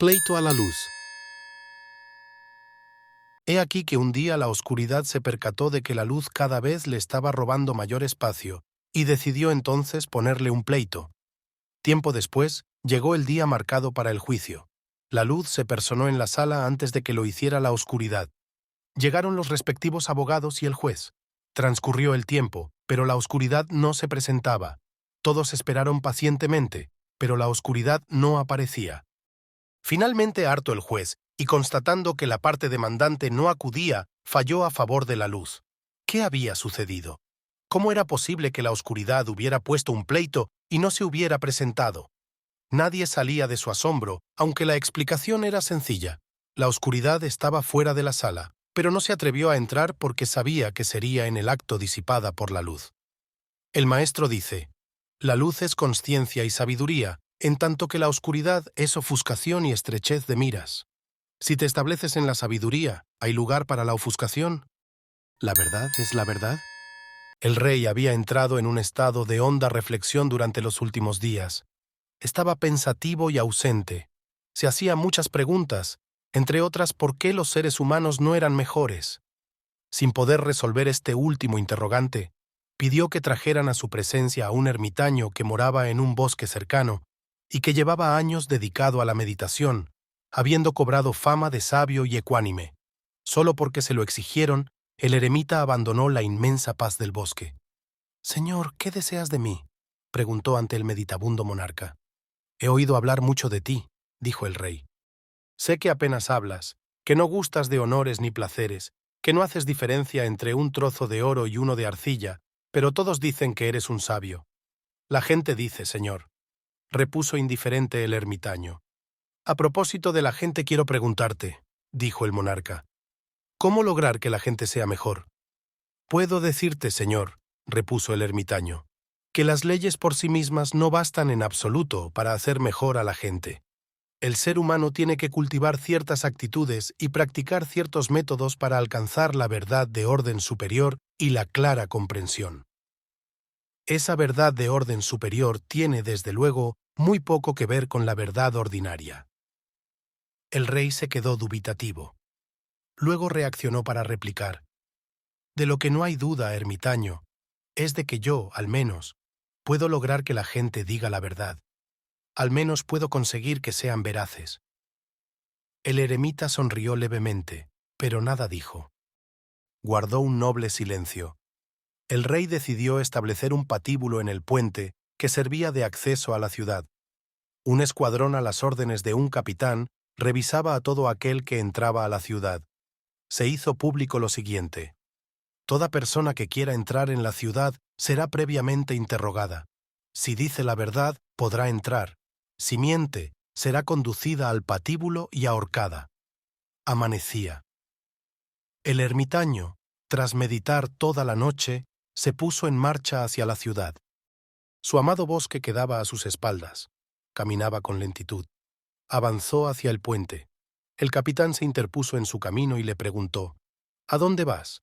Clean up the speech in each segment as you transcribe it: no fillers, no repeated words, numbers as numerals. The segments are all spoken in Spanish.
Pleito a la luz. He aquí que un día la oscuridad se percató de que la luz cada vez le estaba robando mayor espacio, y decidió entonces ponerle un pleito. Tiempo después, llegó el día marcado para el juicio. La luz se personó en la sala antes de que lo hiciera la oscuridad. Llegaron los respectivos abogados y el juez. Transcurrió el tiempo, pero la oscuridad no se presentaba. Todos esperaron pacientemente, pero la oscuridad no aparecía. Finalmente, harto el juez, y constatando que la parte demandante no acudía, falló a favor de la luz. ¿Qué había sucedido? ¿Cómo era posible que la oscuridad hubiera puesto un pleito y no se hubiera presentado? Nadie salía de su asombro, aunque la explicación era sencilla. La oscuridad estaba fuera de la sala, pero no se atrevió a entrar porque sabía que sería en el acto disipada por la luz. El maestro dice: la luz es consciencia y sabiduría, en tanto que la oscuridad es ofuscación y estrechez de miras. Si te estableces en la sabiduría, ¿hay lugar para la ofuscación? ¿La verdad es la verdad? El rey había entrado en un estado de honda reflexión durante los últimos días. Estaba pensativo y ausente. Se hacía muchas preguntas, entre otras por qué los seres humanos no eran mejores. Sin poder resolver este último interrogante, pidió que trajeran a su presencia a un ermitaño que moraba en un bosque cercano y que llevaba años dedicado a la meditación, habiendo cobrado fama de sabio y ecuánime. Solo porque se lo exigieron, el eremita abandonó la inmensa paz del bosque. «Señor, ¿qué deseas de mí?», preguntó ante el meditabundo monarca. «He oído hablar mucho de ti», dijo el rey. «Sé que apenas hablas, que no gustas de honores ni placeres, que no haces diferencia entre un trozo de oro y uno de arcilla, pero todos dicen que eres un sabio». «La gente dice, señor», repuso indiferente el ermitaño. «A propósito de la gente quiero preguntarte», dijo el monarca, «¿cómo lograr que la gente sea mejor?» «Puedo decirte, señor», repuso el ermitaño, «que las leyes por sí mismas no bastan en absoluto para hacer mejor a la gente. El ser humano tiene que cultivar ciertas actitudes y practicar ciertos métodos para alcanzar la verdad de orden superior y la clara comprensión. Esa verdad de orden superior tiene, desde luego, muy poco que ver con la verdad ordinaria». El rey se quedó dubitativo. Luego reaccionó para replicar: «De lo que no hay duda, ermitaño, es de que yo, al menos, puedo lograr que la gente diga la verdad. Al menos puedo conseguir que sean veraces». El eremita sonrió levemente, pero nada dijo. Guardó un noble silencio. El rey decidió establecer un patíbulo en el puente que servía de acceso a la ciudad. Un escuadrón a las órdenes de un capitán revisaba a todo aquel que entraba a la ciudad. Se hizo público lo siguiente: toda persona que quiera entrar en la ciudad será previamente interrogada. Si dice la verdad, podrá entrar. Si miente, será conducida al patíbulo y ahorcada. Amanecía. El ermitaño, tras meditar toda la noche, se puso en marcha hacia la ciudad. Su amado bosque quedaba a sus espaldas. Caminaba con lentitud. Avanzó hacia el puente. El capitán se interpuso en su camino y le preguntó: «¿A dónde vas?».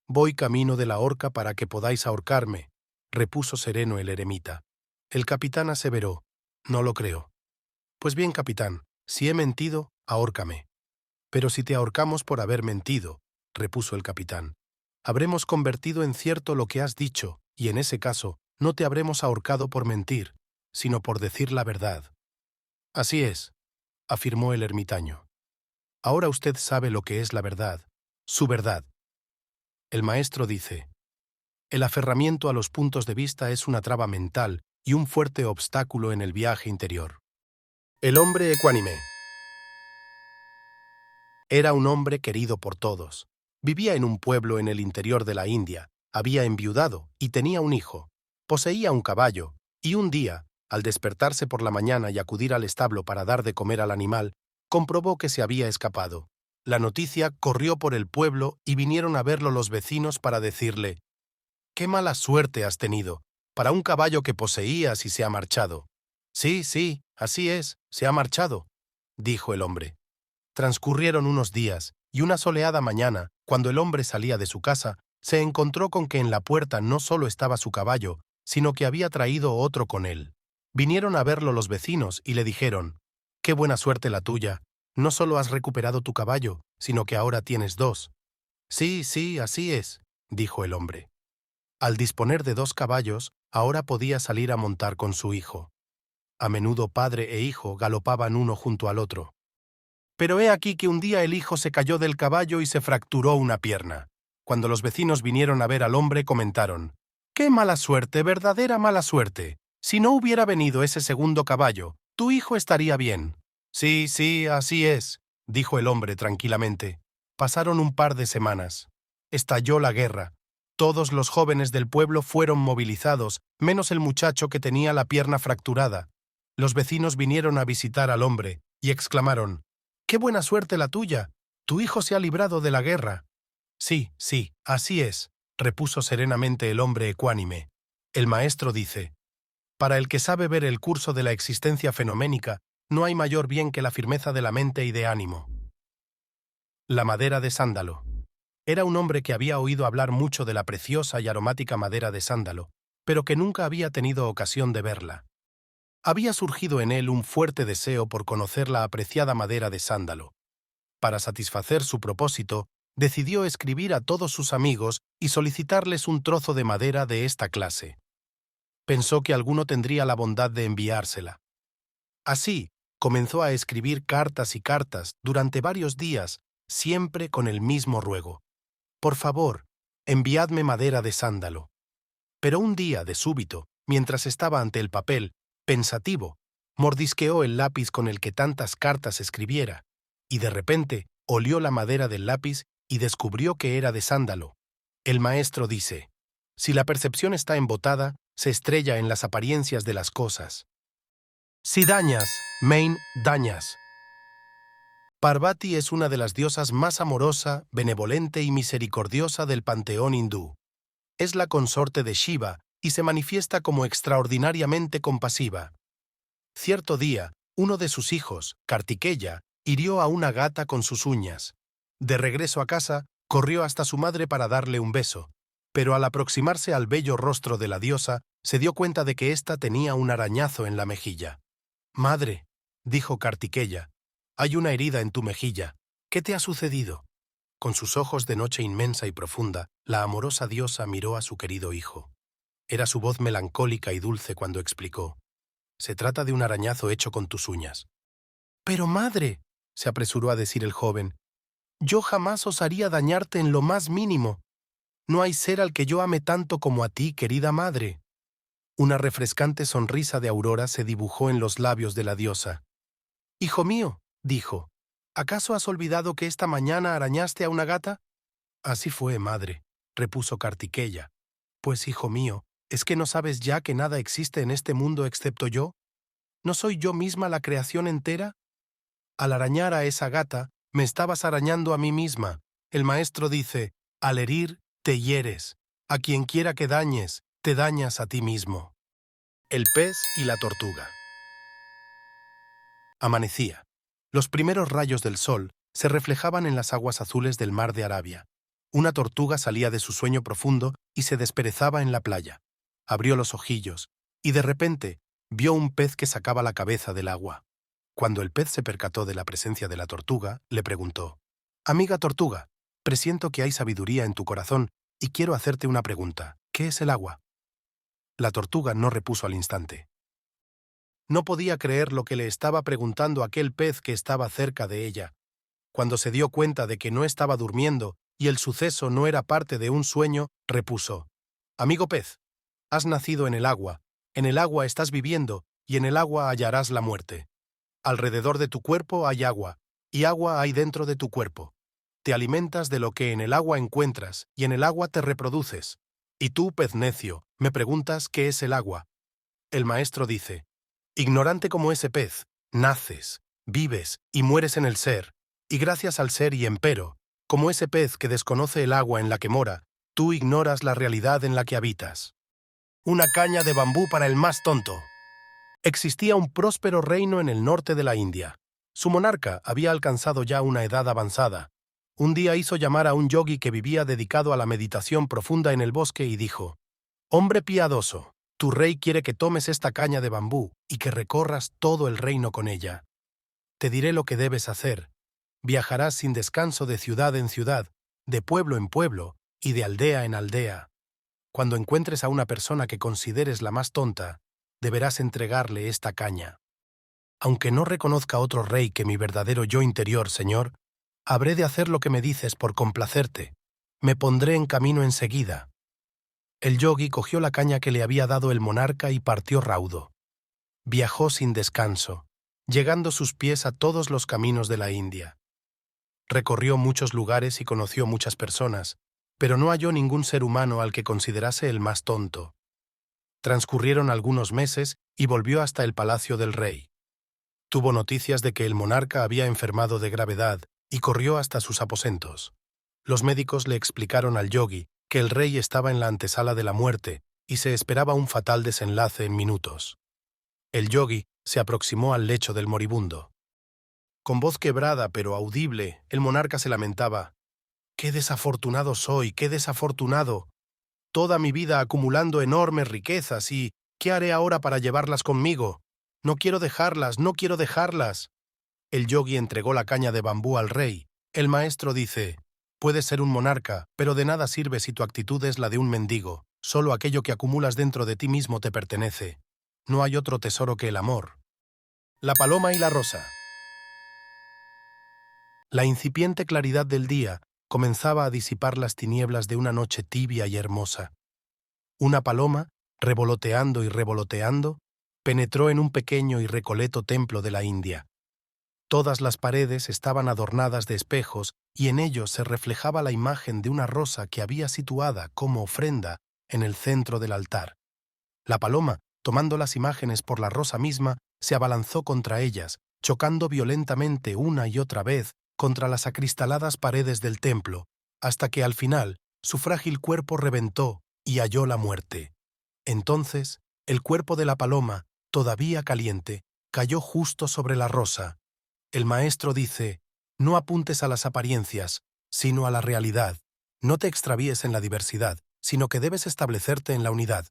«Voy camino de la horca para que podáis ahorcarme», repuso sereno el eremita. El capitán aseveró: «No lo creo». «Pues bien, capitán, si he mentido, ahórcame». «Pero si te ahorcamos por haber mentido», repuso el capitán, «habremos convertido en cierto lo que has dicho, y en ese caso no te habremos ahorcado por mentir, sino por decir la verdad». «Así es», afirmó el ermitaño. «Ahora usted sabe lo que es la verdad, su verdad». El maestro dice: el aferramiento a los puntos de vista es una traba mental y un fuerte obstáculo en el viaje interior. El hombre ecuánime. Era un hombre querido por todos. Vivía en un pueblo en el interior de la India, había enviudado y tenía un hijo. Poseía un caballo, y un día, al despertarse por la mañana y acudir al establo para dar de comer al animal, comprobó que se había escapado. La noticia corrió por el pueblo y vinieron a verlo los vecinos para decirle: «¡Qué mala suerte has tenido! Para un caballo que poseías y se ha marchado». «Sí, sí, así es, se ha marchado», dijo el hombre. Transcurrieron unos días, y una soleada mañana, cuando el hombre salía de su casa, se encontró con que en la puerta no solo estaba su caballo, sino que había traído otro con él. Vinieron a verlo los vecinos y le dijeron: Qué buena suerte la tuya. No solo has recuperado tu caballo, sino que ahora tienes dos. Sí, sí, así es, dijo el hombre. Al disponer de 2 caballos, ahora podía salir a montar con su hijo. A menudo padre e hijo galopaban uno junto al otro. Pero he aquí que un día el hijo se cayó del caballo y se fracturó una pierna. Cuando los vecinos vinieron a ver al hombre, comentaron: «¡Qué mala suerte, verdadera mala suerte! Si no hubiera venido ese segundo caballo, tu hijo estaría bien». «Sí, sí, así es», dijo el hombre tranquilamente. Pasaron un par de semanas. Estalló la guerra. Todos los jóvenes del pueblo fueron movilizados, menos el muchacho que tenía la pierna fracturada. Los vecinos vinieron a visitar al hombre y exclamaron: «¡Qué buena suerte la tuya! Tu hijo se ha librado de la guerra». «Sí, sí, así es», repuso serenamente el hombre ecuánime. El maestro dice: «Para el que sabe ver el curso de la existencia fenoménica, no hay mayor bien que la firmeza de la mente y de ánimo». La madera de sándalo. Era un hombre que había oído hablar mucho de la preciosa y aromática madera de sándalo, pero que nunca había tenido ocasión de verla. Había surgido en él un fuerte deseo por conocer la apreciada madera de sándalo. Para satisfacer su propósito, decidió escribir a todos sus amigos y solicitarles un trozo de madera de esta clase. Pensó que alguno tendría la bondad de enviársela. Así, comenzó a escribir cartas y cartas durante varios días, siempre con el mismo ruego: «Por favor, enviadme madera de sándalo». Pero un día, de súbito, mientras estaba ante el papel, pensativo, mordisqueó el lápiz con el que tantas cartas escribiera, y de repente olió la madera del lápiz y descubrió que era de sándalo. El maestro dice: «Si la percepción está embotada, se estrella en las apariencias de las cosas». Si dañas, main dañas. Parvati es una de las diosas más amorosa, benevolente y misericordiosa del panteón hindú. Es la consorte de Shiva y se manifiesta como extraordinariamente compasiva. Cierto día, uno de sus hijos, Kartikeya, hirió a una gata con sus uñas. De regreso a casa, corrió hasta su madre para darle un beso, pero al aproximarse al bello rostro de la diosa, se dio cuenta de que ésta tenía un arañazo en la mejilla. «Madre», dijo Kartikeya, «hay una herida en tu mejilla. ¿Qué te ha sucedido?». Con sus ojos de noche inmensa y profunda, la amorosa diosa miró a su querido hijo. Era su voz melancólica y dulce cuando explicó: «Se trata de un arañazo hecho con tus uñas». «Pero madre», se apresuró a decir el joven, «yo jamás osaría dañarte en lo más mínimo. No hay ser al que yo ame tanto como a ti, querida madre». Una refrescante sonrisa de aurora se dibujó en los labios de la diosa. «Hijo mío», dijo, «¿acaso has olvidado que esta mañana arañaste a una gata?». «Así fue, madre», repuso Kartikeya. «Pues, hijo mío, ¿es que no sabes ya que nada existe en este mundo excepto yo? ¿No soy yo misma la creación entera? Al arañar a esa gata, me estabas arañando a mí misma. El maestro dice: al herir, te hieres. A quien quiera que dañes, te dañas a ti mismo». El pez y la tortuga. Amanecía. Los primeros rayos del sol se reflejaban en las aguas azules del mar de Arabia. Una tortuga salía de su sueño profundo y se desperezaba en la playa. Abrió los ojillos y de repente vio un pez que sacaba la cabeza del agua. Cuando el pez se percató de la presencia de la tortuga, le preguntó: «Amiga tortuga, presiento que hay sabiduría en tu corazón y quiero hacerte una pregunta. ¿Qué es el agua?». La tortuga no repuso al instante. No podía creer lo que le estaba preguntando aquel pez que estaba cerca de ella. Cuando se dio cuenta de que no estaba durmiendo y el suceso no era parte de un sueño, repuso: «Amigo pez, has nacido en el agua estás viviendo y en el agua hallarás la muerte. Alrededor de tu cuerpo hay agua, y agua hay dentro de tu cuerpo. Te alimentas de lo que en el agua encuentras y en el agua te reproduces. Y tú, pez necio, me preguntas qué es el agua». El maestro dice: «Ignorante como ese pez, naces, vives y mueres en el ser, y gracias al ser y empero, como ese pez que desconoce el agua en la que mora, tú ignoras la realidad en la que habitas». Una caña de bambú para el más tonto. Existía un próspero reino en el norte de la India. Su monarca había alcanzado ya una edad avanzada. Un día hizo llamar a un yogi que vivía dedicado a la meditación profunda en el bosque y dijo: «Hombre piadoso, tu rey quiere que tomes esta caña de bambú y que recorras todo el reino con ella». Te diré lo que debes hacer. Viajarás sin descanso de ciudad en ciudad, de pueblo en pueblo y de aldea en aldea. Cuando encuentres a una persona que consideres la más tonta, deberás entregarle esta caña. Aunque no reconozca otro rey que mi verdadero yo interior, señor, habré de hacer lo que me dices por complacerte. Me pondré en camino enseguida. El yogui cogió la caña que le había dado el monarca y partió raudo. Viajó sin descanso, llegando sus pies a todos los caminos de la India. Recorrió muchos lugares y conoció muchas personas, pero no halló ningún ser humano al que considerase el más tonto. Transcurrieron algunos meses y volvió hasta el palacio del rey. Tuvo noticias de que el monarca había enfermado de gravedad y corrió hasta sus aposentos. Los médicos le explicaron al yogui que el rey estaba en la antesala de la muerte y se esperaba un fatal desenlace en minutos. El yogui se aproximó al lecho del moribundo. Con voz quebrada pero audible, el monarca se lamentaba. «¡Qué desafortunado soy, qué desafortunado! Toda mi vida acumulando enormes riquezas y ¿qué haré ahora para llevarlas conmigo? No quiero dejarlas, no quiero dejarlas». El yogui entregó la caña de bambú al rey. El maestro dice: «Puedes ser un monarca, pero de nada sirve si tu actitud es la de un mendigo. Solo aquello que acumulas dentro de ti mismo te pertenece. No hay otro tesoro que el amor». La paloma y la rosa. La incipiente claridad del día comenzaba a disipar las tinieblas de una noche tibia y hermosa. Una paloma, revoloteando y revoloteando, penetró en un pequeño y recoleto templo de la India. Todas las paredes estaban adornadas de espejos y en ellos se reflejaba la imagen de una rosa que había situada como ofrenda en el centro del altar. La paloma, tomando las imágenes por la rosa misma, se abalanzó contra ellas, chocando violentamente una y otra vez contra las acristaladas paredes del templo, hasta que al final su frágil cuerpo reventó y halló la muerte. Entonces, el cuerpo de la paloma, todavía caliente, cayó justo sobre la rosa. El maestro dice: «No apuntes a las apariencias, sino a la realidad. No te extravíes en la diversidad, sino que debes establecerte en la unidad».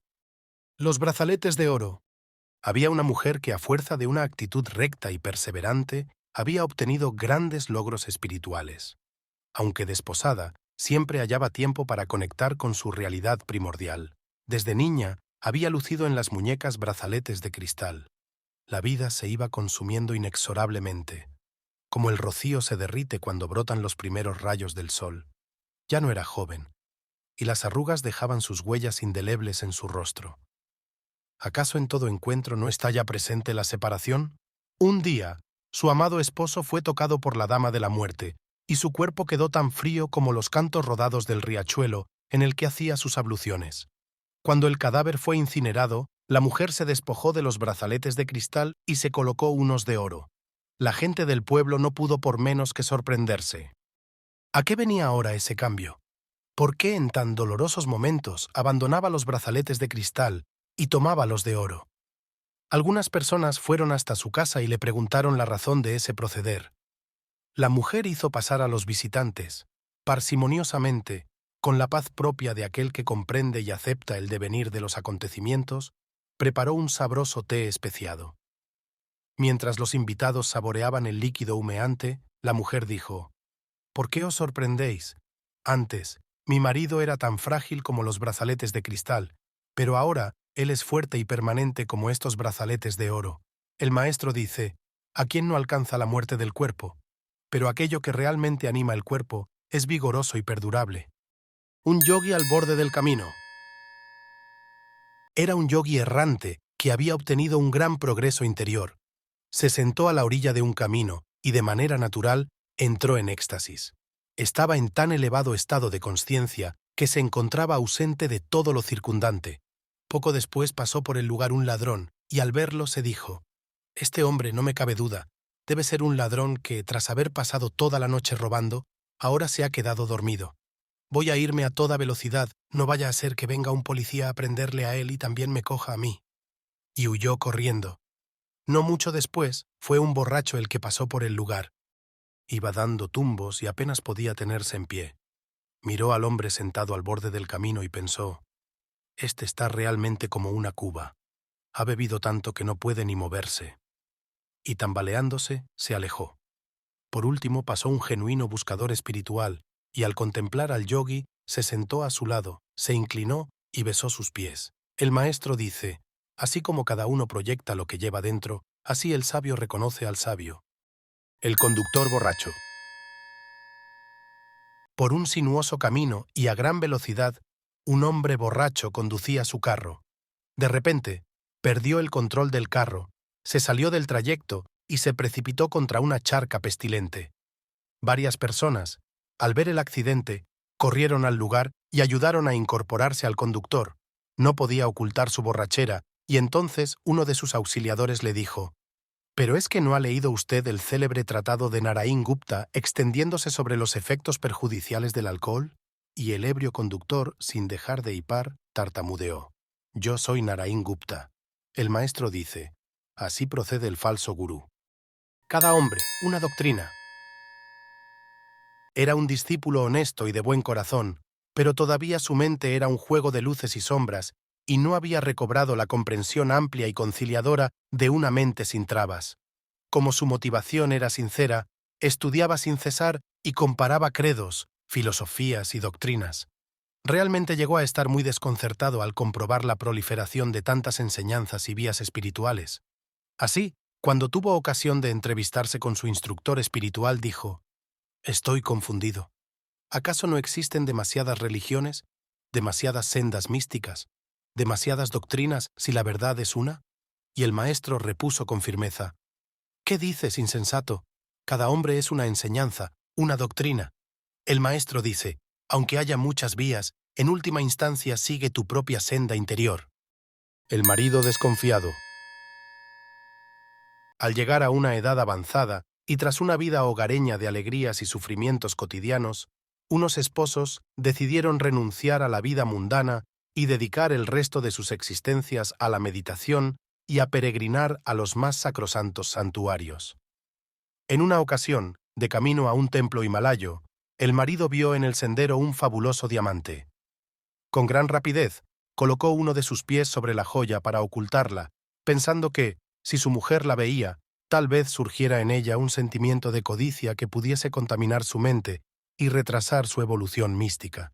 Los brazaletes de oro. Había una mujer que a fuerza de una actitud recta y perseverante había obtenido grandes logros espirituales. Aunque desposada, siempre hallaba tiempo para conectar con su realidad primordial. Desde niña, había lucido en las muñecas brazaletes de cristal. La vida se iba consumiendo inexorablemente, como el rocío se derrite cuando brotan los primeros rayos del sol. Ya no era joven, y las arrugas dejaban sus huellas indelebles en su rostro. ¿Acaso en todo encuentro no está ya presente la separación? Un día, su amado esposo fue tocado por la dama de la muerte, y su cuerpo quedó tan frío como los cantos rodados del riachuelo en el que hacía sus abluciones. Cuando el cadáver fue incinerado, la mujer se despojó de los brazaletes de cristal y se colocó unos de oro. La gente del pueblo no pudo por menos que sorprenderse. ¿A qué venía ahora ese cambio? ¿Por qué en tan dolorosos momentos abandonaba los brazaletes de cristal y tomaba los de oro? Algunas personas fueron hasta su casa y le preguntaron la razón de ese proceder. La mujer hizo pasar a los visitantes, parsimoniosamente, con la paz propia de aquel que comprende y acepta el devenir de los acontecimientos, preparó un sabroso té especiado. Mientras los invitados saboreaban el líquido humeante, la mujer dijo: «¿Por qué os sorprendéis? Antes, mi marido era tan frágil como los brazaletes de cristal, pero ahora él es fuerte y permanente como estos brazaletes de oro. El maestro dice: ¿a quién no alcanza la muerte del cuerpo? Pero aquello que realmente anima el cuerpo es vigoroso y perdurable». Un yogui al borde del camino. Era un yogui errante que había obtenido un gran progreso interior. Se sentó a la orilla de un camino y de manera natural entró en éxtasis. Estaba en tan elevado estado de consciencia que se encontraba ausente de todo lo circundante. Poco después pasó por el lugar un ladrón y al verlo se dijo: «Este hombre, no me cabe duda, debe ser un ladrón que, tras haber pasado toda la noche robando, ahora se ha quedado dormido. Voy a irme a toda velocidad, no vaya a ser que venga un policía a prenderle a él y también me coja a mí». Y huyó corriendo. No mucho después, fue un borracho el que pasó por el lugar. Iba dando tumbos y apenas podía tenerse en pie. Miró al hombre sentado al borde del camino y pensó: «Este está realmente como una cuba. Ha bebido tanto que no puede ni moverse». y tambaleándose, se alejó. Por último pasó un genuino buscador espiritual, y al contemplar al yogui, se sentó a su lado, se inclinó y besó sus pies. El maestro dice, así como cada uno proyecta lo que lleva dentro, así el sabio reconoce al sabio. El conductor borracho. Por un sinuoso camino y a gran velocidad, un hombre borracho conducía su carro. De repente, perdió el control del carro, se salió del trayecto y se precipitó contra una charca pestilente. Varias personas, al ver el accidente, corrieron al lugar y ayudaron a incorporarse al conductor. No podía ocultar su borrachera, y entonces uno de sus auxiliadores le dijo: ¿Pero es que no ha leído usted el célebre tratado de Narain Gupta extendiéndose sobre los efectos perjudiciales del alcohol? Y el ebrio conductor, sin dejar de hipar, tartamudeó: Yo soy Narain Gupta. El maestro dice: así procede el falso gurú. Cada hombre, una doctrina. Era un discípulo honesto y de buen corazón, pero todavía su mente era un juego de luces y sombras, y no había recobrado la comprensión amplia y conciliadora de una mente sin trabas. Como su motivación era sincera, estudiaba sin cesar y comparaba credos, filosofías y doctrinas. Realmente llegó a estar muy desconcertado al comprobar la proliferación de tantas enseñanzas y vías espirituales. Así, cuando tuvo ocasión de entrevistarse con su instructor espiritual, dijo: Estoy confundido. ¿Acaso no existen demasiadas religiones, demasiadas sendas místicas, demasiadas doctrinas si la verdad es una? Y el maestro repuso con firmeza: ¿Qué dices, insensato? Cada hombre es una enseñanza, una doctrina. El maestro dice: aunque haya muchas vías, en última instancia sigue tu propia senda interior. El marido desconfiado. Al llegar a una edad avanzada, y tras una vida hogareña de alegrías y sufrimientos cotidianos, unos esposos decidieron renunciar a la vida mundana y dedicar el resto de sus existencias a la meditación y a peregrinar a los más sacrosantos santuarios. En una ocasión, de camino a un templo himalayo, el marido vio en el sendero un fabuloso diamante. Con gran rapidez, colocó uno de sus pies sobre la joya para ocultarla, pensando que, si su mujer la veía, tal vez surgiera en ella un sentimiento de codicia que pudiese contaminar su mente y retrasar su evolución mística.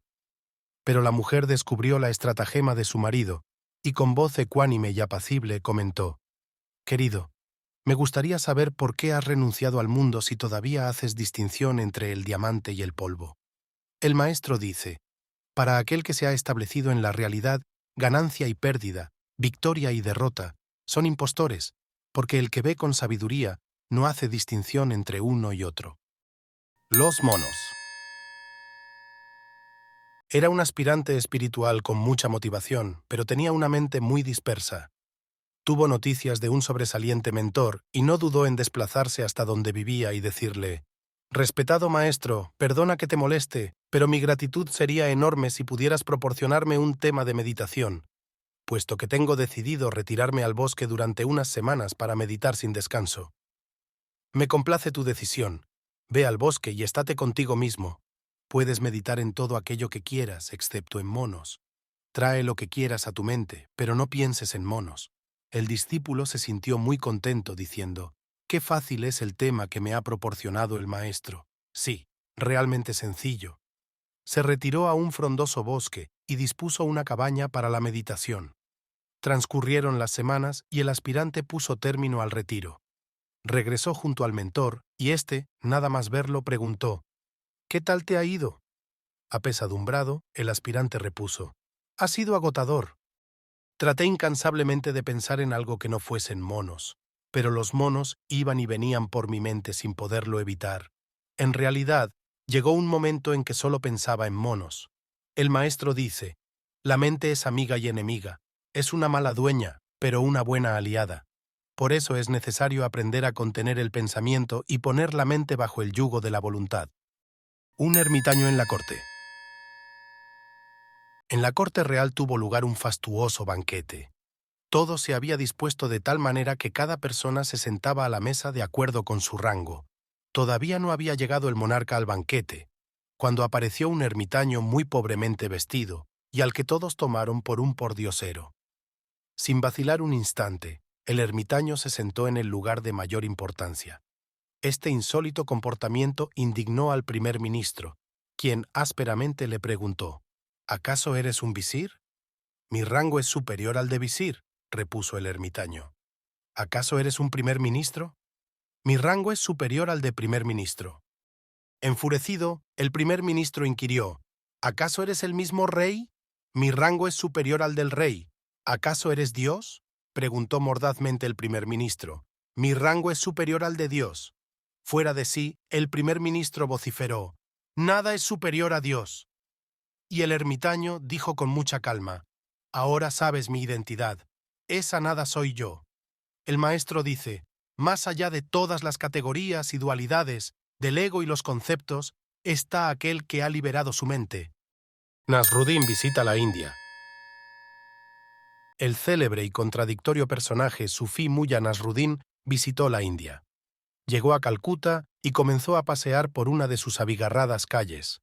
Pero la mujer descubrió la estratagema de su marido y con voz ecuánime y apacible comentó: «Querido, me gustaría saber por qué has renunciado al mundo si todavía haces distinción entre el diamante y el polvo. El maestro dice: para aquel que se ha establecido en la realidad, ganancia y pérdida, victoria y derrota, son impostores, porque el que ve con sabiduría no hace distinción entre uno y otro». Los monos. Era un aspirante espiritual con mucha motivación, pero tenía una mente muy dispersa. Tuvo noticias de un sobresaliente mentor y no dudó en desplazarse hasta donde vivía y decirle: «Respetado maestro, perdona que te moleste, pero mi gratitud sería enorme si pudieras proporcionarme un tema de meditación, puesto que tengo decidido retirarme al bosque durante unas semanas para meditar sin descanso. Me complace tu decisión. Ve al bosque y estate contigo mismo. Puedes meditar en todo aquello que quieras, excepto en monos. Trae lo que quieras a tu mente, pero no pienses en monos». El discípulo se sintió muy contento diciendo: «Qué fácil es el tema que me ha proporcionado el maestro. Sí, realmente sencillo». Se retiró a un frondoso bosque y dispuso una cabaña para la meditación. Transcurrieron las semanas y el aspirante puso término al retiro. Regresó junto al mentor y éste, nada más verlo, preguntó: «¿Qué tal te ha ido?». Apesadumbrado, el aspirante repuso: «Ha sido agotador. Traté incansablemente de pensar en algo que no fuesen monos, pero los monos iban y venían por mi mente sin poderlo evitar. En realidad, llegó un momento en que solo pensaba en monos. El maestro dice: la mente es amiga y enemiga, es una mala dueña, pero una buena aliada. Por eso es necesario aprender a contener el pensamiento y poner la mente bajo el yugo de la voluntad». Un ermitaño en la corte. En la corte real tuvo lugar un fastuoso banquete. Todo se había dispuesto de tal manera que cada persona se sentaba a la mesa de acuerdo con su rango. Todavía no había llegado el monarca al banquete, cuando apareció un ermitaño muy pobremente vestido, y al que todos tomaron por un pordiosero. Sin vacilar un instante, El ermitaño se sentó en el lugar de mayor importancia. Este insólito comportamiento indignó al primer ministro, quien ásperamente le preguntó: ¿Acaso eres un visir? Mi rango es superior al de visir, repuso el ermitaño. ¿Acaso eres un primer ministro? Mi rango es superior al de primer ministro. Enfurecido, el primer ministro inquirió: ¿Acaso eres el mismo rey? Mi rango es superior al del rey. ¿Acaso eres Dios? Preguntó mordazmente el primer ministro. Mi rango es superior al de Dios. Fuera de sí, el primer ministro vociferó: Nada es superior a Dios. Y el ermitaño dijo con mucha calma: Ahora sabes mi identidad. Esa nada soy yo. El maestro dice: más allá de todas las categorías y dualidades, del ego y los conceptos, está aquel que ha liberado su mente. Nasruddin visita la India. El célebre y contradictorio personaje sufí Mulla Nasruddin visitó la India. Llegó a Calcuta y comenzó a pasear por una de sus abigarradas calles.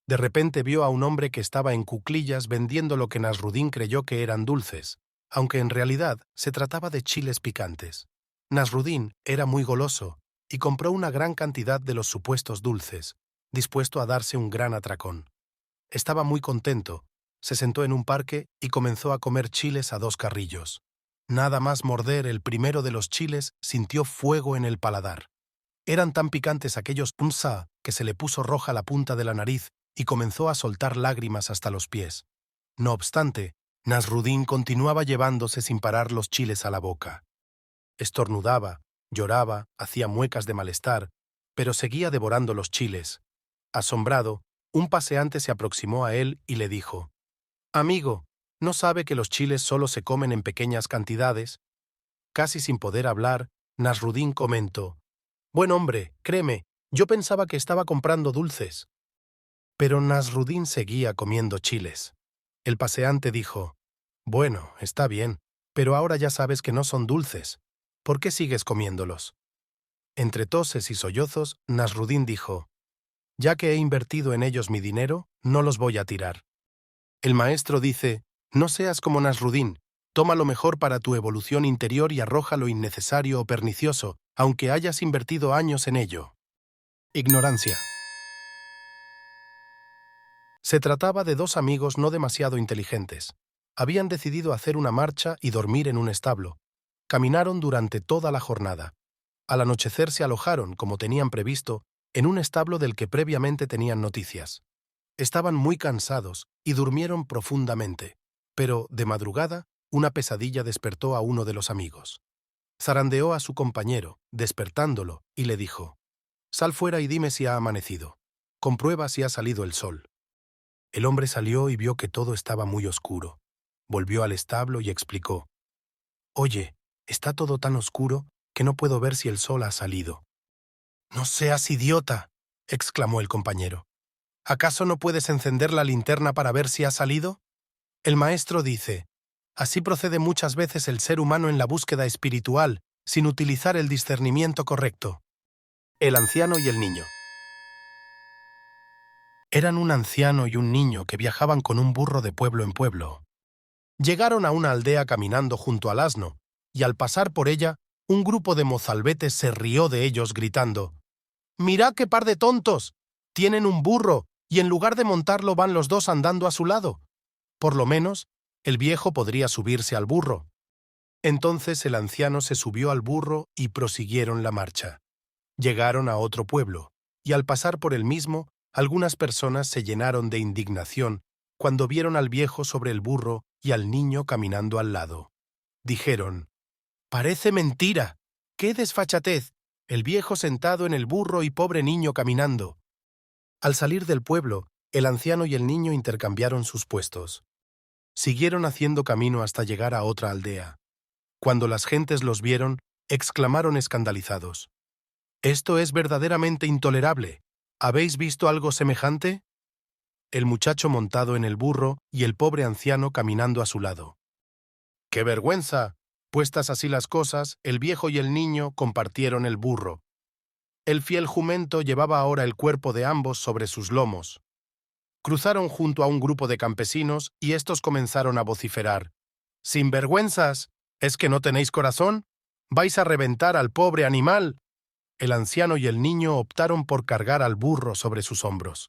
De repente vio a un hombre que estaba en cuclillas vendiendo lo que Nasruddin creyó que eran dulces, aunque en realidad se trataba de chiles picantes. Nasruddin era muy goloso y compró una gran cantidad de los supuestos dulces, dispuesto a darse un gran atracón. Estaba muy contento, se sentó en un parque y comenzó a comer chiles a 2 carrillos. Nada más morder el primero de los chiles sintió fuego en el paladar. Eran tan picantes aquellos punza que se le puso roja la punta de la nariz y comenzó a soltar lágrimas hasta los pies. No obstante, Nasruddin continuaba llevándose sin parar los chiles a la boca. Estornudaba, lloraba, hacía muecas de malestar, pero seguía devorando los chiles. Asombrado, un paseante se aproximó a él y le dijo: «Amigo, ¿no sabe que los chiles solo se comen en pequeñas cantidades?» Casi sin poder hablar, Nasruddin comentó: «Buen hombre, créeme, yo pensaba que estaba comprando dulces». Pero Nasruddin seguía comiendo chiles. El paseante dijo: «Bueno, está bien, pero ahora ya sabes que no son dulces. ¿Por qué sigues comiéndolos?» Entre toses y sollozos, Nasruddin dijo: «Ya que he invertido en ellos mi dinero, no los voy a tirar». El maestro dice: «No seas como Nasruddin, toma lo mejor para tu evolución interior y arroja lo innecesario o pernicioso, aunque hayas invertido años en ello». Ignorancia. Se trataba de 2 amigos no demasiado inteligentes. Habían decidido hacer una marcha y dormir en un establo. Caminaron durante toda la jornada. Al anochecer se alojaron, como tenían previsto, en un establo del que previamente tenían noticias. Estaban muy cansados y durmieron profundamente, pero, de madrugada, una pesadilla despertó a uno de los amigos. Zarandeó a su compañero, despertándolo, y le dijo: «Sal fuera y dime si ha amanecido. Comprueba si ha salido el sol». El hombre salió y vio que todo estaba muy oscuro. Volvió al establo y explicó: «Oye, está todo tan oscuro que no puedo ver si el sol ha salido». «No seas idiota», exclamó el compañero. «¿Acaso no puedes encender la linterna para ver si ha salido?» El maestro dice: «Así procede muchas veces el ser humano en la búsqueda espiritual, sin utilizar el discernimiento correcto». El anciano y el niño. Eran un anciano y un niño que viajaban con un burro de pueblo en pueblo. Llegaron a una aldea caminando junto al asno, y al pasar por ella, un grupo de mozalbetes se rió de ellos gritando: «¡Mirad qué par de tontos! Tienen un burro, y en lugar de montarlo van los 2 andando a su lado. Por lo menos, el viejo podría subirse al burro». Entonces el anciano se subió al burro y prosiguieron la marcha. Llegaron a otro pueblo, y al pasar por el mismo, algunas personas se llenaron de indignación cuando vieron al viejo sobre el burro y al niño caminando al lado. Dijeron: «Parece mentira. ¡Qué desfachatez! El viejo sentado en el burro y pobre niño caminando». Al salir del pueblo, el anciano y el niño intercambiaron sus puestos. Siguieron haciendo camino hasta llegar a otra aldea. Cuando las gentes los vieron, exclamaron escandalizados: «Esto es verdaderamente intolerable. ¿Habéis visto algo semejante?» El muchacho montado en el burro y el pobre anciano caminando a su lado. «¡Qué vergüenza! Puestas así las cosas, el viejo y el niño compartieron el burro. El fiel jumento llevaba ahora el cuerpo de ambos sobre sus lomos. Cruzaron junto a un grupo de campesinos y estos comenzaron a vociferar: «¡Sinvergüenzas! ¿Es que no tenéis corazón? ¿Vais a reventar al pobre animal? El anciano y el niño optaron por cargar al burro sobre sus hombros.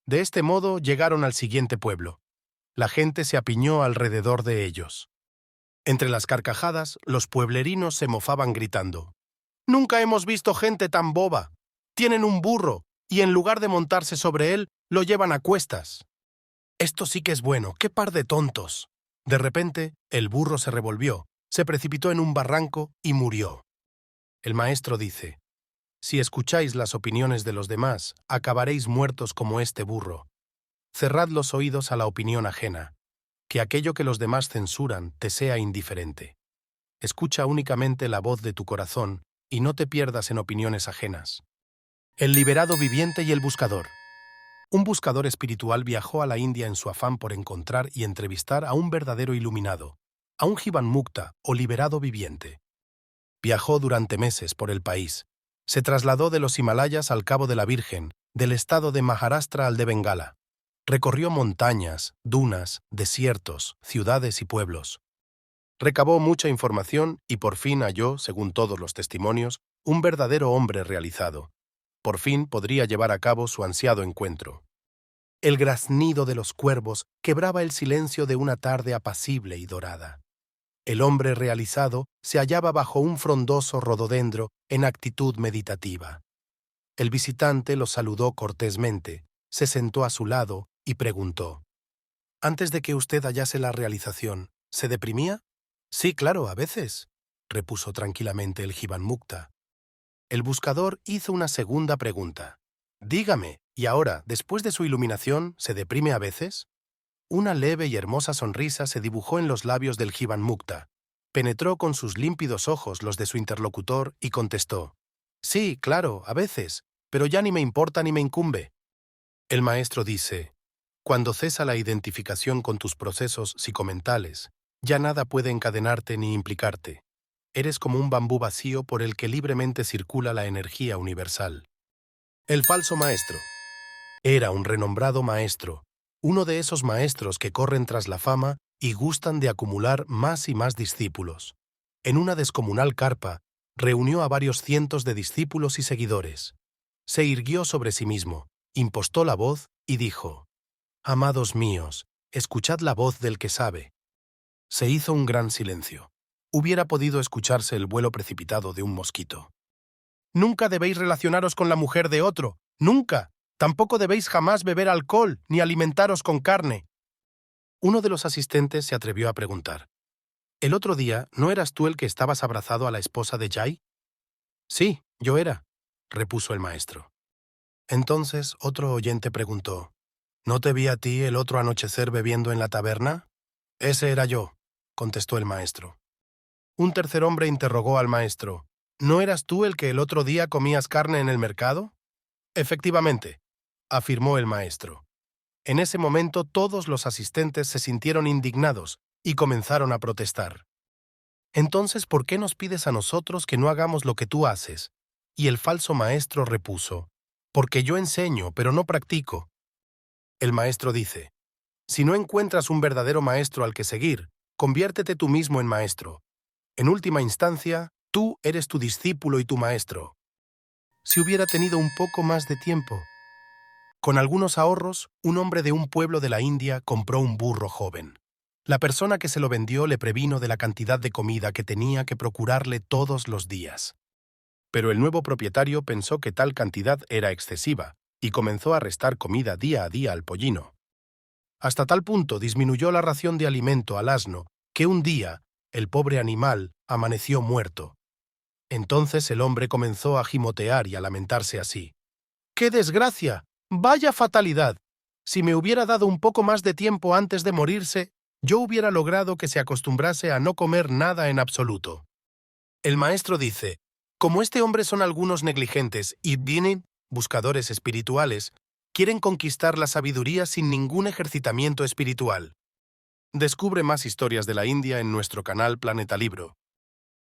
De este modo llegaron al siguiente pueblo. La gente se apiñó alrededor de ellos. Entre las carcajadas, los pueblerinos se mofaban gritando: «¡Nunca hemos visto gente tan boba! Tienen un burro, y en lugar de montarse sobre él, lo llevan a cuestas. Esto sí que es bueno, qué par de tontos». De repente, el burro se revolvió, se precipitó en un barranco y murió. El maestro dice: «Si escucháis las opiniones de los demás, acabaréis muertos como este burro. Cerrad los oídos a la opinión ajena, que aquello que los demás censuran te sea indiferente. Escucha únicamente la voz de tu corazón y no te pierdas en opiniones ajenas». El liberado viviente y el buscador. Un buscador espiritual viajó a la India en su afán por encontrar y entrevistar a un verdadero iluminado, a un Jivan Mukta o liberado viviente. Viajó durante meses por el país. Se trasladó de los Himalayas al Cabo de la Virgen, del estado de Maharashtra al de Bengala. Recorrió montañas, dunas, desiertos, ciudades y pueblos. Recabó mucha información y por fin halló, según todos los testimonios, un verdadero hombre realizado. Por fin podría llevar a cabo su ansiado encuentro. El graznido de los cuervos quebraba el silencio de una tarde apacible y dorada. El hombre realizado se hallaba bajo un frondoso rododendro en actitud meditativa. El visitante lo saludó cortésmente, se sentó a su lado y preguntó: «Antes de que usted hallase la realización, ¿se deprimía?» «Sí, claro, a veces», repuso tranquilamente el Jivan Mukta. El buscador hizo una segunda pregunta. «Dígame, ¿y ahora, después de su iluminación, se deprime a veces?» Una leve y hermosa sonrisa se dibujó en los labios del Jivan Mukta. Penetró con sus límpidos ojos los de su interlocutor y contestó: «Sí, claro, a veces, pero ya ni me importa ni me incumbe». El maestro dice: «Cuando cesa la identificación con tus procesos psicomentales, ya nada puede encadenarte ni implicarte. Eres como un bambú vacío por el que libremente circula la energía universal». El falso maestro. Era un renombrado maestro, uno de esos maestros que corren tras la fama y gustan de acumular más y más discípulos. En una descomunal carpa, reunió a varios cientos de discípulos y seguidores. Se irguió sobre sí mismo, impostó la voz y dijo: «Amados míos, escuchad la voz del que sabe». Se hizo un gran silencio. Hubiera podido escucharse el vuelo precipitado de un mosquito. «Nunca debéis relacionaros con la mujer de otro, nunca. Tampoco debéis jamás beber alcohol ni alimentaros con carne». Uno de los asistentes se atrevió a preguntar: «¿El otro día no eras tú el que estabas abrazado a la esposa de Jai?» «Sí, yo era», repuso el maestro. Entonces otro oyente preguntó: «¿No te vi a ti el otro anochecer bebiendo en la taberna?» «Ese era yo», contestó el maestro. Un tercer hombre interrogó al maestro: «¿No eras tú el que el otro día comías carne en el mercado?» «Efectivamente», afirmó el maestro. En ese momento todos los asistentes se sintieron indignados y comenzaron a protestar. «Entonces, ¿por qué nos pides a nosotros que no hagamos lo que tú haces?» Y el falso maestro repuso: «Porque yo enseño, pero no practico». El maestro dice: «Si no encuentras un verdadero maestro al que seguir, conviértete tú mismo en maestro. En última instancia, tú eres tu discípulo y tu maestro». Si hubiera tenido un poco más de tiempo. Con algunos ahorros, un hombre de un pueblo de la India compró un burro joven. La persona que se lo vendió le previno de la cantidad de comida que tenía que procurarle todos los días. Pero el nuevo propietario pensó que tal cantidad era excesiva y comenzó a restar comida día a día al pollino. Hasta tal punto disminuyó la ración de alimento al asno que un día el pobre animal amaneció muerto. Entonces el hombre comenzó a gimotear y a lamentarse así: «¡Qué desgracia! ¡Vaya fatalidad! Si me hubiera dado un poco más de tiempo antes de morirse, yo hubiera logrado que se acostumbrase a no comer nada en absoluto». El maestro dice: «Como este hombre son algunos negligentes y vienen, buscadores espirituales, quieren conquistar la sabiduría sin ningún ejercitamiento espiritual». Descubre más historias de la India en nuestro canal Planeta Libro.